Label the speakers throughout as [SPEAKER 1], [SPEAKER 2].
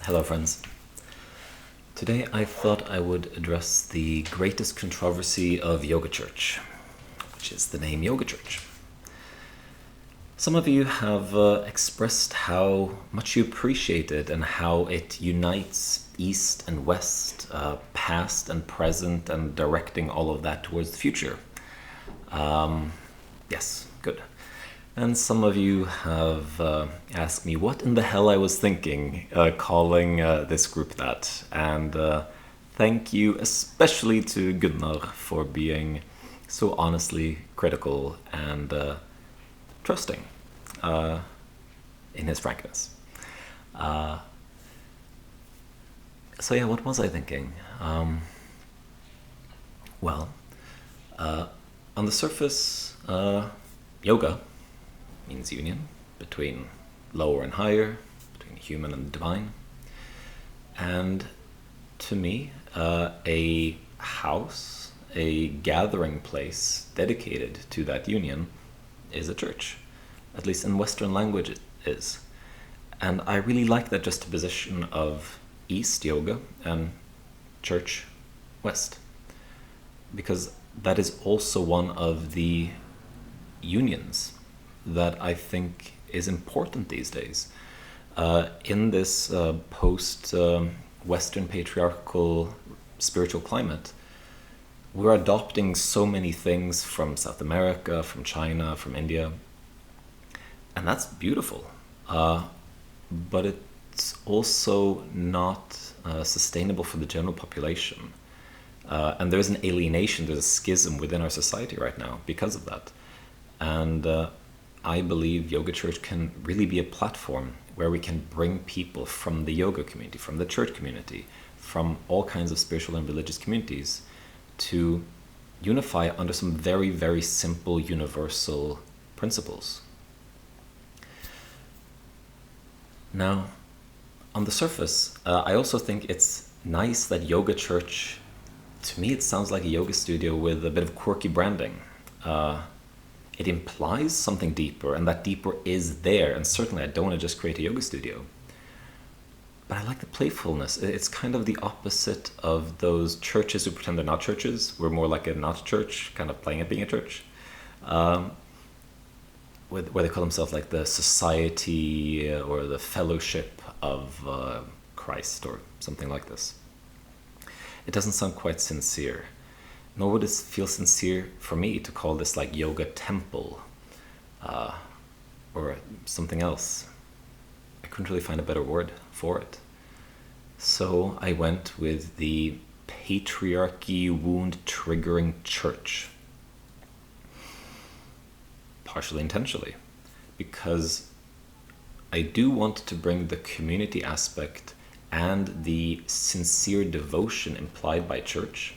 [SPEAKER 1] Hello friends. Today I thought I would address the greatest controversy of Yoga Church, which is the name Yoga Church. Some of you have expressed how much you appreciate it and how it unites East and West, past and present, and directing all of that towards the future. Yes, good. And some of you have asked me what in the hell I was thinking calling this group that. And thank you especially to Gunnar for being so honestly critical and trusting in his frankness. So yeah, what was I thinking? Well, on the surface, yoga means union between lower and higher, between human and divine. And to me, a house, a gathering place dedicated to that union is a church. At least in Western language it is. And I really like that juxtaposition of East yoga and church West. Because that is also one of the unions that I think is important these days. In this post-Western patriarchal spiritual climate, we're adopting so many things from South America, from China, from India, and that's beautiful. But it's also not sustainable for the general population. And there's an alienation, there's a schism within our society right now because of that. And I believe Yoga Church can really be a platform where we can bring people from the yoga community, from the church community, from all kinds of spiritual and religious communities to unify under some very, very simple, universal principles. Now, on the surface, I also think it's nice that Yoga Church, to me it sounds like a yoga studio with a bit of quirky branding. It implies something deeper, and that deeper is there, and certainly I don't want to just create a yoga studio. But I like the playfulness. It's kind of the opposite of those churches who pretend they're not churches. We're more like a not church, kind of playing at being a church. Where they call themselves like the society or the fellowship of Christ or something like this. It doesn't sound quite sincere. Nor would it feel sincere for me to call this like yoga temple or something else. I couldn't really find a better word for it. So I went with the patriarchy wound triggering church. Partially intentionally. Because I do want to bring the community aspect and the sincere devotion implied by church,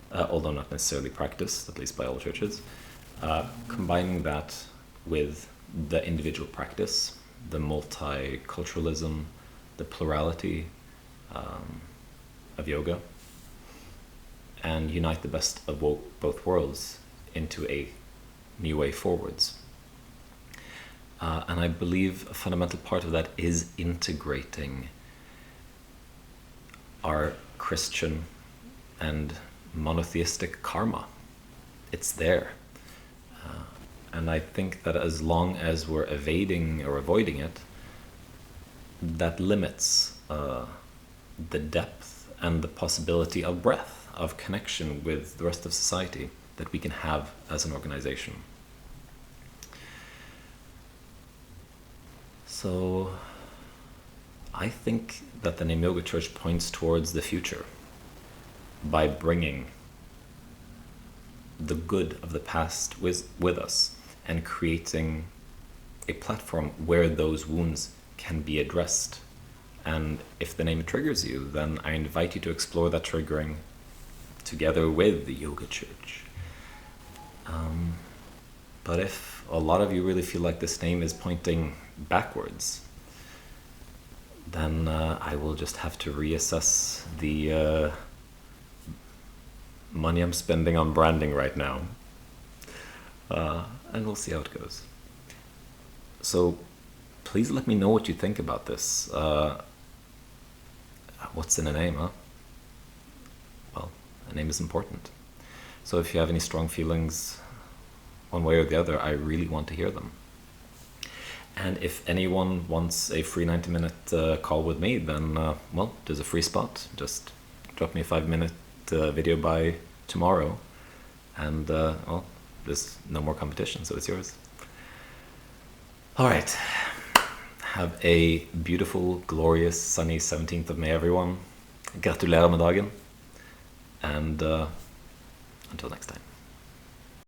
[SPEAKER 1] although not necessarily practiced, at least by all churches, combining that with the individual practice, the multiculturalism, the plurality of yoga, and unite the best of both worlds into a new way forwards. And I believe a fundamental part of that is integrating our Christian and monotheistic karma. It's there. And I think that as long as we're evading or avoiding it, that limits the depth and the possibility of breadth, of connection with the rest of society that we can have as an organization. So I think that the name Yoga Church points towards the future by bringing the good of the past with us and creating a platform where those wounds can be addressed. And if the name triggers you, then I invite you to explore that triggering together with the Yoga Church. But if a lot of you really feel like this name is pointing backwards, then I will just have to reassess the money I'm spending on branding right now. And we'll see how it goes. So please let me know what you think about this. What's in a name, huh? Well, a name is important. So if you have any strong feelings one way or the other, I really want to hear them. And if anyone wants a free 90-minute call with me, then, well, there's a free spot. Just drop me a 5-minute video by tomorrow. And, well, there's no more competition, so it's yours. All right. Have a beautiful, glorious, sunny 17th of May, everyone. Gratulerer med dagen. And until next time.